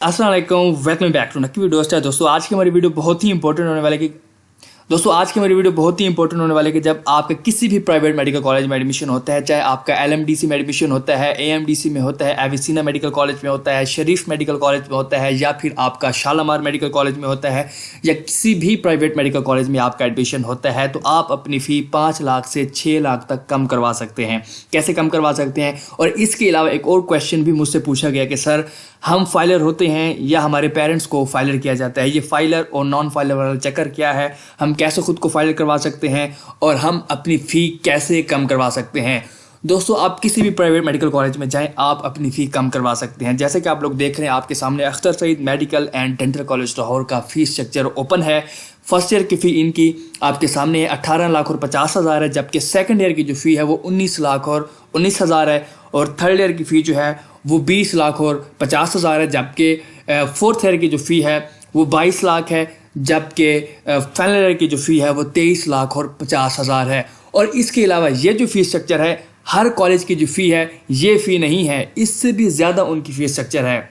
अस्सलाम वालेकुम, welcome back to नक्की वीडियो। दोस्तों आज की हमारी वीडियो बहुत ही इंपॉर्टेंट होने वाले कि जब आपका किसी भी प्राइवेट मेडिकल कॉलेज में एडमिशन होता है, चाहे आपका एलएमडीसी में एडमिशन होता है, एएमडीसी में होता है, एविसिना मेडिकल कॉलेज में होता है, शरीफ मेडिकल कॉलेज में होता है, या फिर आपका शालामार मेडिकल कॉलेज में होता है, या किसी भी प्राइवेट मेडिकल कॉलेज में आपका एडमिशन होता है, तो आप अपनी फ़ी 5 लाख से 6 लाख तक कम करवा सकते हैं। कैसे कम करवा सकते हैं? और इसके अलावा एक और क्वेश्चन भी मुझसे पूछा गया कि सर, हम फाइलर होते हैं या हमारे पेरेंट्स को फाइलर किया जाता है, ये फाइलर और नॉन फाइलर वाला चक्कर क्या है, हम कैसे खुद को फाइलर करवा सकते हैं और हम अपनी फ़ी कैसे कम करवा सकते हैं। दोस्तों, आप किसी भी प्राइवेट मेडिकल कॉलेज में जाएं, आप अपनी फ़ी कम करवा सकते हैं। जैसे कि आप लोग देख रहे हैं आपके सामने, Akhtar Saeed medical and dental college Lahore का फ़ीस स्ट्रक्चर ओपन है। फर्स्ट ईयर की फ़ी इनकी आपके सामने 18 लाख और 50 हज़ार है, जबकि सेकंड ईयर की जो फ़ी है वो 19 लाख और 19 हज़ार है, और थर्ड ईयर की फ़ी जो है वो 20 लाख और 50 हज़ार है, जबकि फोर्थ ईयर की जो फ़ी है वो 22 लाख है, जबकि फाइनल ईयर की जो फ़ी है वो 23 लाख और 50 हज़ार है। और इसके अलावा ये जो फ़ीस स्ट्रक्चर है, हर कॉलेज की जो फ़ी है ये फ़ी नहीं है, इससे भी ज़्यादा उनकी फ़ीस स्ट्रक्चर है।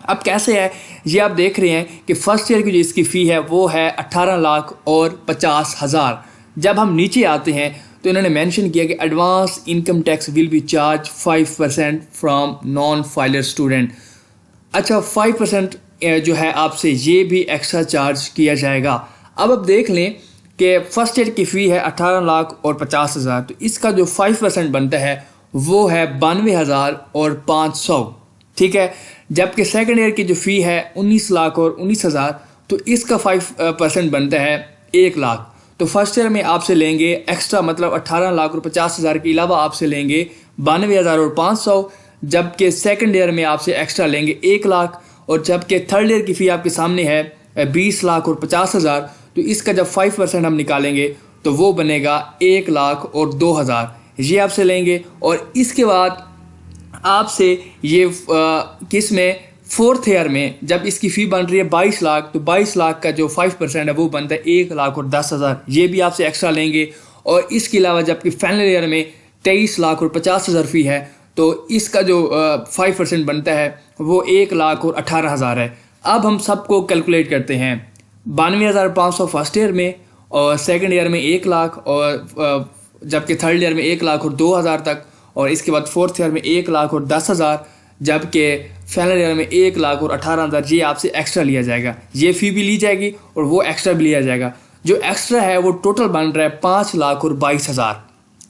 अब कैसे है ये आप देख रहे हैं कि फ़र्स्ट ईयर की जो इसकी फ़ी है वो है 18 लाख और 50 हज़ार। जब हम नीचे आते हैं तो इन्होंने मेंशन किया कि advance income tax will be charge 5% from non filer student. अच्छा, 5% जो है आपसे ये भी एक्स्ट्रा चार्ज किया जाएगा। अब आप देख लें कि फ़र्स्ट ईयर की फ़ी है 18 लाख और 50 हज़ार, तो इसका जो 5% बनता है वो है 92,500, ठीक है। जबकि सेकंड ईयर की जो फ़ी है 19 लाख और 19 हज़ार, तो इसका 5% बनता है 1 लाख। तो फर्स्ट ईयर में आपसे लेंगे एक्स्ट्रा, मतलब 18 लाख और 50 हज़ार के अलावा आपसे लेंगे 92,500, जबकि सेकंड ईयर में आपसे एक्स्ट्रा लेंगे 1 लाख, और जबकि थर्ड ईयर की फ़ी आपके सामने है 20 लाख और 50 हज़ार, तो इसका जब 5% हम निकालेंगे तो वो बनेगा 1 लाख और 2 हज़ार, ये आपसे लेंगे। और इसके बाद आपसे ये किस में फोर्थ ईयर में जब इसकी फ़ी बन रही है 22 लाख, तो 22 लाख का जो 5% है वो बनता है 1 लाख और 10 हज़ार, ये भी आपसे एक्स्ट्रा लेंगे। और इसके अलावा जबकि फाइनल ईयर में 23 लाख और 50 हज़ार फ़ी है, तो इसका जो 5% बनता है वो 1 लाख और 18 हज़ार है। अब हम सबको कैलकुलेट करते हैं। 92,500 फर्स्ट ईयर में, और सेकेंड ईयर में 1 लाख, और जबकि थर्ड ईयर में 1 लाख और 2 हज़ार तक, और इसके बाद फोर्थ ईयर में 1 लाख और 10 हज़ार, जबकि फाइनल ईयर में 1 लाख और 18 हज़ार, ये आपसे एक्स्ट्रा लिया जाएगा। ये फ़ी भी ली जाएगी और वो एक्स्ट्रा भी लिया जाएगा। जो एक्स्ट्रा है वो टोटल बन रहा है 5 लाख और 22 हज़ार,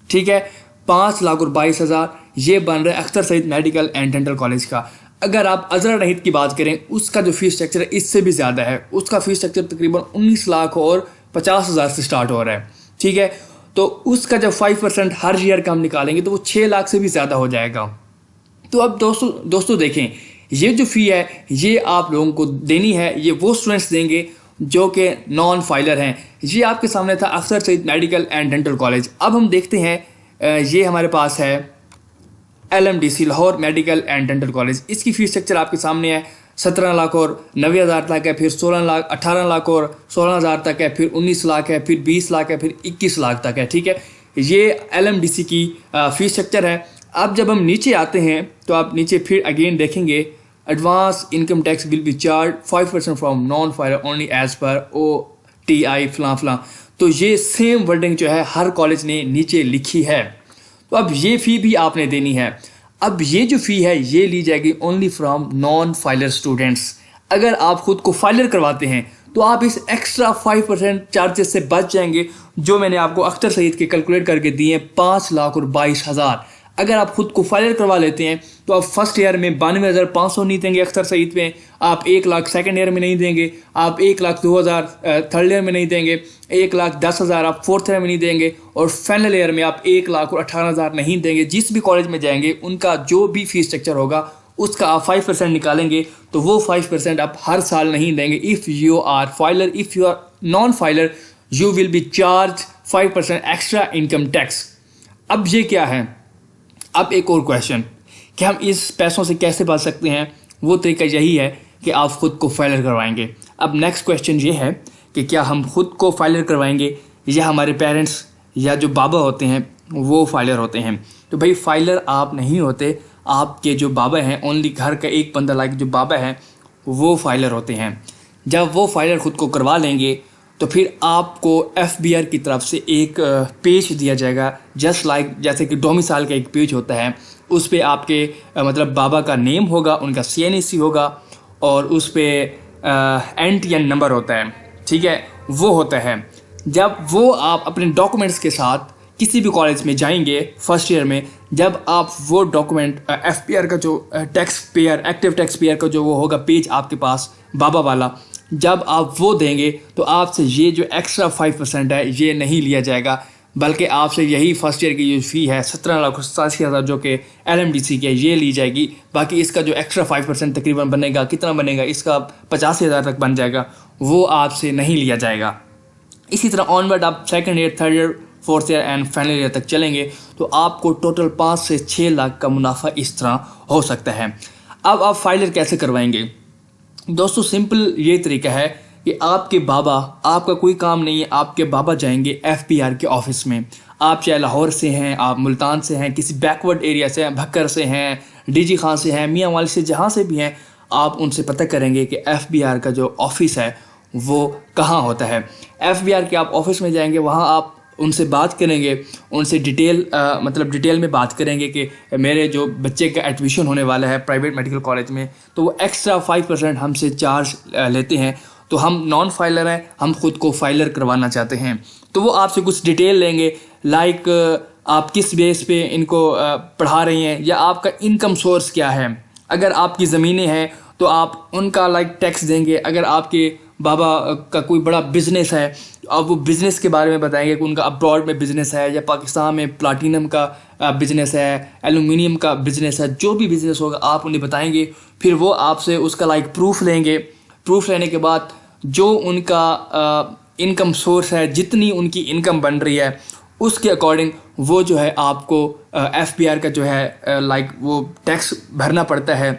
ठीक है। 5 लाख और 22 हज़ार ये बन रहा है Akhtar Saeed medical and dental college का। अगर आप अजहर नहीद की बात करें, उसका जो फ़ीस स्ट्रक्चर है इससे भी ज़्यादा है। उसका फ़ीस स्ट्रक्चर तकरीबन 19 लाख और 50 हज़ार से स्टार्ट हो रहा है, ठीक है। तो उसका जब 5% हर ईयर का हम निकालेंगे तो वो 6 लाख से भी ज़्यादा हो जाएगा। तो अब दोस्तों देखें, ये जो फ़ी है ये आप लोगों को देनी है, ये वो स्टूडेंट्स देंगे जो कि नॉन फाइलर हैं। ये आपके सामने था Akhtar Saeed medical and dental college. अब हम देखते हैं, ये हमारे पास है LMDC Lahore medical and dental college. इसकी फ़ीस स्ट्रक्चर आपके सामने है। 17 लाख और 90 हज़ार तक है, फिर 18 लाख और 16 हज़ार तक है, फिर 19 लाख है, फिर 20 लाख है, फिर 21 लाख तक है, ठीक है। ये एलएमडीसी की फ़ीस स्ट्रक्चर है। अब जब हम नीचे आते हैं तो आप नीचे फिर अगेन देखेंगे, advance income tax will be charge 5% from non filer only as per OTI फलां। तो ये सेम वर्डिंग जो है हर कॉलेज ने नीचे लिखी है। तो अब ये फ़ी भी आपने देनी है। अब ये जो फ़ी है ये ली जाएगी only from non filer students. अगर आप खुद को फाइलर करवाते हैं तो आप इस एक्स्ट्रा 5% चार्जेस से बच जाएंगे, जो मैंने आपको अख्तर सईद के कैलकुलेट करके दिए 5 लाख और 22 हज़ार। अगर आप खुद को फाइलर करवा लेते हैं तो आप फर्स्ट ईयर में 92,500 नहीं देंगे अख्तर सईद में, आप 1 लाख सेकंड ईयर में नहीं देंगे, आप 1 लाख 2 हज़ार थर्ड ईयर में नहीं देंगे, 1 लाख 10 हज़ार आप फोर्थ ईयर में नहीं देंगे, और फाइनल ईयर में आप 1 लाख और 18 हज़ार नहीं देंगे। जिस भी कॉलेज में जाएंगे उनका जो भी फ़ीस स्ट्रक्चर होगा उसका आप 5% निकालेंगे, तो वो 5% आप हर साल नहीं देंगे। If you are filer, if you are non filer, you will be charge 5% extra income tax. अब ये क्या है? अब एक और क्वेश्चन कि हम इस पैसों से कैसे बच सकते हैं, वो तरीका यही है कि आप ख़ुद को फाइलर करवाएंगे। अब नेक्स्ट क्वेश्चन ये है कि क्या हम खुद को फाइलर करवाएंगे या हमारे पेरेंट्स या जो बाबा होते हैं वो फाइलर होते हैं? तो भाई फाइलर आप नहीं होते, आपके जो बाबा हैं, ओनली घर का एक बंदा लाइक जो बाबा है वो फाइलर होते हैं। जब वो फाइलर ख़ुद को करवा लेंगे तो फिर आपको FBR की तरफ से एक पेज दिया जाएगा, जस्ट लाइक जैसे कि डोमिसाइल का एक पेज होता है। उस पे आपके मतलब बाबा का नेम होगा, उनका CNAC होगा और उस पे NTN नंबर होता है, ठीक है, वो होता है। जब वो आप अपने डॉक्यूमेंट्स के साथ किसी भी कॉलेज में जाएंगे फर्स्ट ईयर में, जब आप वो डॉक्यूमेंट FBR का जो tax payer, active tax payer का जो वो होगा पेज आपके पास बाबा वाला, जब आप वो देंगे तो आपसे ये जो एक्स्ट्रा 5% है ये नहीं लिया जाएगा, बल्कि आपसे यही फर्स्ट ईयर की जो फ़ी है 17,87,000 जो कि LMDC की है ये ली जाएगी। बाकी इसका जो एक्स्ट्रा 5% तकरीबन बनेगा, कितना बनेगा, इसका 85,000 तक बन जाएगा, वो आपसे नहीं लिया जाएगा। इसी तरह ऑनवर्ड आप second year, third year, fourth year and final year तक चलेंगे तो आपको टोटल 5 से 6 लाख का मुनाफा इस तरह हो सकता है। अब आप फाइलर कैसे करवाएंगे दोस्तों? सिंपल ये तरीका है कि आपके बाबा, आपका कोई काम नहीं है, आपके बाबा जाएंगे FBR के ऑफिस में। आप चाहे लाहौर से हैं, आप मुल्तान से हैं, किसी बैकवर्ड एरिया से हैं, भक्कर से हैं, DG खां से हैं, मियाँ वाली से, जहाँ से भी हैं, आप उनसे पता करेंगे कि FBR का जो ऑफिस है वो कहाँ होता है। FBR के आप ऑफिस में जाएंगे, वहाँ आप उनसे बात करेंगे, उनसे डिटेल में बात करेंगे कि मेरे जो बच्चे का एडमिशन होने वाला है प्राइवेट मेडिकल कॉलेज में, तो वो एक्स्ट्रा 5% हमसे चार्ज लेते हैं। तो हम नॉन फाइलर हैं, हम खुद को फाइलर करवाना चाहते हैं, तो वो आपसे कुछ डिटेल लेंगे, लाइक आप किस बेस पे इनको पढ़ा रही हैं या आपका इनकम सोर्स क्या है। अगर आपकी ज़मीनें हैं तो आप उनका लाइक टैक्स देंगे। अगर आपके बाबा का कोई बड़ा बिजनेस है तो आप वो बिज़नेस के बारे में बताएंगे कि उनका अब्रॉड में बिज़नेस है या पाकिस्तान में प्लाटीनम का बिज़नेस है, एलुमिनियम का बिज़नेस है, जो भी बिज़नेस होगा आप उन्हें बताएंगे। फिर वो आपसे उसका लाइक प्रूफ लेंगे। प्रूफ लेने के बाद जो उनका इनकम सोर्स है, जितनी उनकी इनकम बन रही है, उसके अकॉर्डिंग वो जो है आपको FBR का जो है लाइक वो टैक्स भरना पड़ता है।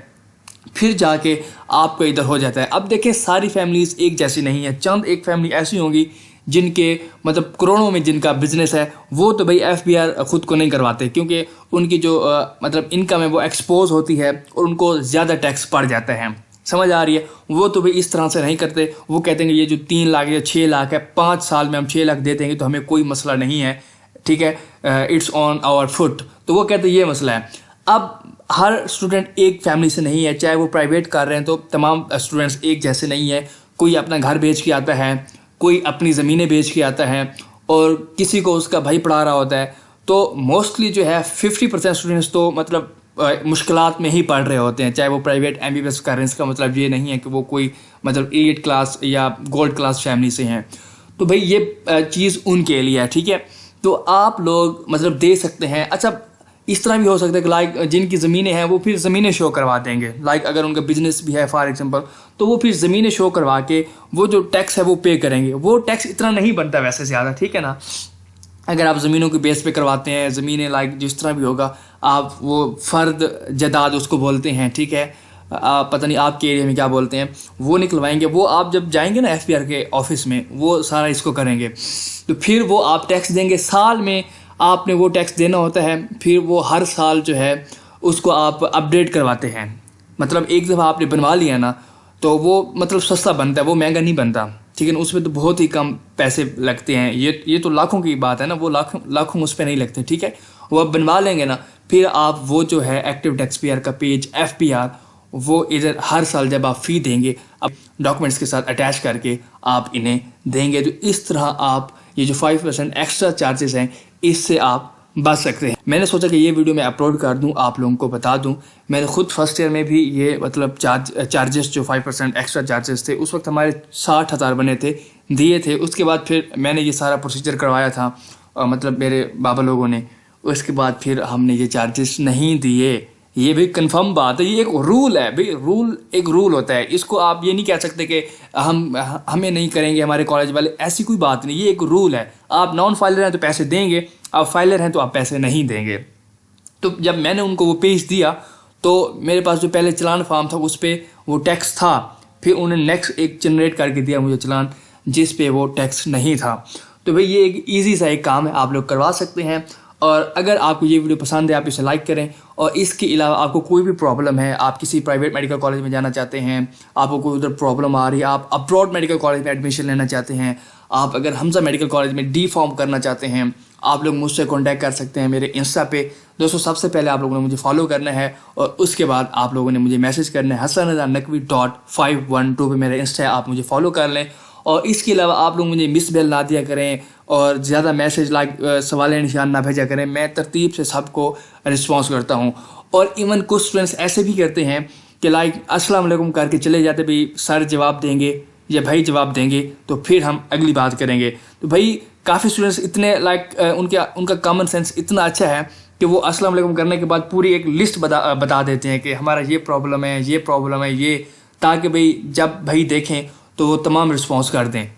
फिर जाके आपको इधर हो जाता है। अब देखें, सारी फैमिलीज़ एक जैसी नहीं है। चंद एक फैमिली ऐसी होंगी जिनके मतलब करोड़ों में जिनका बिजनेस है, वो तो भाई FBR ख़ुद को नहीं करवाते, क्योंकि उनकी जो मतलब इनकम है वो एक्सपोज होती है और उनको ज़्यादा टैक्स पड़ जाता है। समझ आ रही है? वो तो भाई इस तरह से नहीं करते। वो कहते हैं कि ये जो 3 लाख या 6 लाख है, 5 साल में हम 6 लाख दे देंगे तो हमें कोई मसला नहीं है, ठीक है, इट्स ऑन आवर फुट। तो वो कहते हैं ये मसला है। अब हर स्टूडेंट एक फैमिली से नहीं है, चाहे वो प्राइवेट कर रहे हैं तो तमाम स्टूडेंट्स एक जैसे नहीं है। कोई अपना घर बेच के आता है, कोई अपनी ज़मीनें बेच के आता है और किसी को उसका भाई पढ़ा रहा होता है। तो मोस्टली जो है 50% स्टूडेंट्स तो मतलब मुश्किलात में ही पढ़ रहे होते हैं, चाहे वो प्राइवेट MBBS कर रहे हैं। इसका मतलब ये नहीं है कि वो कोई मतलब एलिट क्लास या गोल्ड क्लास फैमिली से हैं। तो भाई ये चीज़ उनके लिए है, ठीक है। तो आप लोग मतलब दे सकते हैं। अच्छा, इस तरह भी हो सकता है कि लाइक जिनकी ज़मीनें हैं वो फिर ज़मीनें शो करवा देंगे। लाइक अगर उनका बिजनेस भी है फॉर एग्जांपल, तो वो फिर ज़मीनें शो करवा के वो जो टैक्स है वो पे करेंगे। वो टैक्स इतना नहीं बनता वैसे ज़्यादा, ठीक है ना। अगर आप ज़मीनों के बेस पे करवाते हैं, ज़मीनें लाइक जिस तरह भी होगा, आप वो फ़र्द जदाद उसको बोलते हैं, ठीक है, पता नहीं आपके एरिया में क्या बोलते हैं, वो निकलवाएंगे। वो आप जब जाएंगे ना FBR के ऑफिस में, वो सारा इसको करेंगे। तो फिर वो आप टैक्स देंगे। साल में आपने वो टैक्स देना होता है। फिर वो हर साल जो है उसको आप अपडेट करवाते हैं। मतलब एक दफ़ा आपने बनवा लिया ना तो वो मतलब सस्ता बनता है, वो महंगा नहीं बनता, ठीक है ना। उसमें तो बहुत ही कम पैसे लगते हैं। ये तो लाखों की बात है ना, वो लाखों उस पर नहीं लगते, ठीक है। वो आप बनवा लेंगे ना, फिर आप वो जो है एक्टिव टैक्स पेयर का पेज FBR, वो इधर हर साल जब आप फ़ी देंगे, अब डॉक्यूमेंट्स के साथ अटैच करके आप इन्हें देंगे। तो इस तरह आप ये जो 5% एक्स्ट्रा चार्जेस हैं इससे आप बच सकते हैं। मैंने सोचा कि ये वीडियो मैं अपलोड कर दूं, आप लोगों को बता दूं। मैंने खुद फर्स्ट ईयर में भी ये मतलब चार्जेस जो 5% एक्स्ट्रा चार्जेस थे, उस वक्त हमारे 60,000 बने थे, दिए थे। उसके बाद फिर मैंने ये सारा प्रोसीजर करवाया था मतलब मेरे बाबा लोगों ने। उसके बाद फिर हमने ये चार्जेस नहीं दिए। ये भी कंफर्म बात है, ये एक रूल है भाई। रूल एक रूल होता है, इसको आप ये नहीं कह सकते कि हमें नहीं करेंगे हमारे कॉलेज वाले, ऐसी कोई बात नहीं। ये एक रूल है। आप नॉन फाइलर हैं तो पैसे देंगे, आप फाइलर हैं तो आप पैसे नहीं देंगे। तो जब मैंने उनको वो पेज दिया तो मेरे पास जो पहले चलान फॉर्म था उस पर वो टैक्स था। फिर उन्होंने नेक्स्ट एक जनरेट करके दिया मुझे चलान जिस पे वो टैक्स नहीं था। तो भाई ये एक ईजी सा एक काम है, आप लोग करवा सकते हैं। और अगर आपको ये वीडियो पसंद है आप इसे लाइक करें। और इसके अलावा आपको कोई भी प्रॉब्लम है, आप किसी प्राइवेट मेडिकल कॉलेज में जाना चाहते हैं, आपको कोई उधर प्रॉब्लम आ रही है, आप अब्रॉड मेडिकल कॉलेज में एडमिशन लेना चाहते हैं, आप अगर हमजा मेडिकल कॉलेज में डी फॉर्म करना चाहते हैं, आप लोग मुझसे कॉन्टैक्ट कर सकते हैं मेरे इंस्टा पे। दोस्तों सबसे पहले आप लोगों ने मुझे फॉलो करना है और उसके बाद आप लोगों ने मुझे मैसेज करना है hasanrazanaqvi.512 पे मेरा इंस्टा है, आप मुझे फॉलो कर लें। और इसके अलावा आप लोग मुझे मिस बेल ना दिया करें और ज़्यादा मैसेज सवाल निशान ना भेजा करें, मैं तरतीब से सबको रिस्पॉन्स करता हूँ। और इवन कुछ स्टूडेंट्स ऐसे भी करते हैं कि अस्सलाम वालेकुम करके चले जाते, भाई सर जवाब देंगे या भाई जवाब देंगे तो फिर हम अगली बात करेंगे। तो भाई काफ़ी स्टूडेंट्स इतने उनका कॉमन सेंस इतना अच्छा है कि वो अस्सलाम वालेकुम करने के बाद पूरी एक लिस्ट बता देते हैं कि हमारा ये प्रॉब्लम है, ये प्रॉब्लम है, ये, ताकि भाई जब भाई देखें तो वो तमाम रिस्पॉन्स कर दें।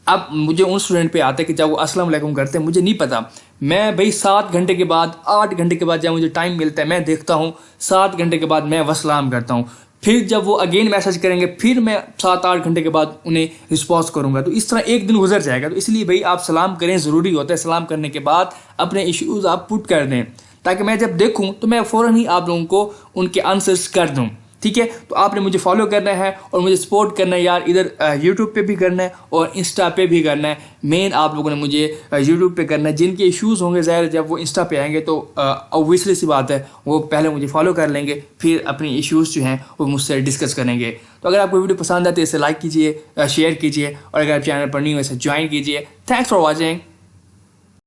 अब मुझे उन स्टूडेंट पे आते हैं कि जब वो अस्सलाम वालेकुम करते हैं मुझे नहीं पता, मैं भाई 7 घंटे के बाद 8 घंटे के बाद जब मुझे टाइम मिलता है मैं देखता हूँ, 7 घंटे के बाद मैं वसलाम करता हूँ। फिर जब वो अगेन मैसेज करेंगे फिर मैं 7-8 घंटे के बाद उन्हें रिस्पॉन्स करूँगा। तो इस तरह एक दिन गुजर जाएगा। तो इसलिए भाई आप सलाम करें, ज़रूरी होता है। सलाम करने के बाद अपने इश्यूज़ आप पुट कर दें ताकि मैं जब देखूँ तो मैं फ़ौरन ही आप लोगों को उनके आंसर्स कर दूँ, ठीक है। तो आपने मुझे फॉलो करना है और मुझे सपोर्ट करना है यार, इधर यूट्यूब पे भी करना है और इंस्टा पे भी करना है। मेन आप लोगों ने मुझे यूट्यूब पे करना है। जिनके इश्यूज़ होंगे ज़ाहिर जब वो इंस्टा पे आएंगे तो ऑब्वियसली सी बात है वो पहले मुझे फॉलो कर लेंगे, फिर अपनी इश्यूज़ जो हैं वो मुझसे डिस्कस करेंगे। तो अगर आपको वीडियो पसंद आए तो इसे लाइक कीजिए, शेयर कीजिए और अगर आप चैनल पर नहीं हो इसे ज्वाइन कीजिए। Thanks for watching.